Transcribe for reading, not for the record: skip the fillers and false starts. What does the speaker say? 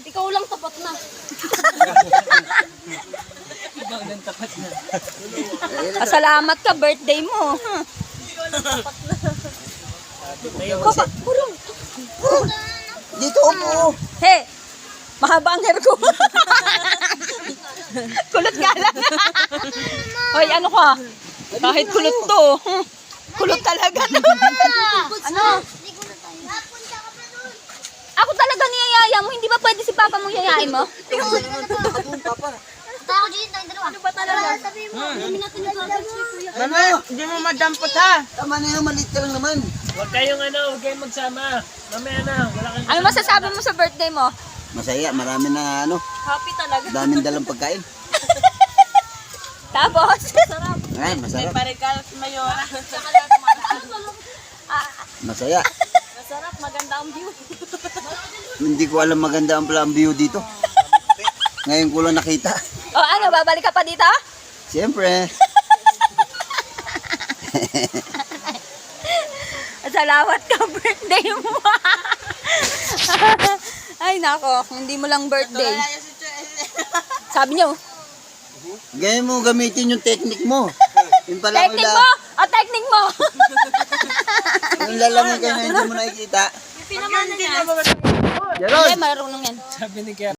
Ikaw lang tapat na. Ikaw lang tapat na. Salamat ka, birthday mo. Dito po. He, mahaba ang hair ko. Kulot nga lang. Hoy, ano ka? Kahit kulot to. Kulot talaga. Ano? Ako talaga niyayaya mo. Hindi ba pwede si Papa mo yayain mo? Tayo dito tayong dalawa. Ano ba talaga? Sabi mo, hindi natin nag-search kay Kuya. Mama, hindi mo madampot ha. Tama na yung maliit ka lang naman. Huwag kayong magsama. Mamaya na, wala kang... Ano masasabi mo sa birthday mo? Masaya, marami na Happy talaga. daming dalang pagkain. Tapos? Ay, masarap. Parikal si Mayora. Masaya. Masarap, maganda ang view. Hindi ko alam maganda ang pala ang view dito. Ngayon ko lang nakita. O ano, babalik ka pa dito? Siyempre. Salamat ka, birthday mo. Ay nako, hindi mo lang birthday. Sabi niyo, Ganyan mo gamitin yung technique mo. Yung pala technique mo? O technique mo? Yung lalamig ka na hindi mo nakikita. Pinamana niya. Jaron! Ay, marunong yan. Sabi ni Kaya.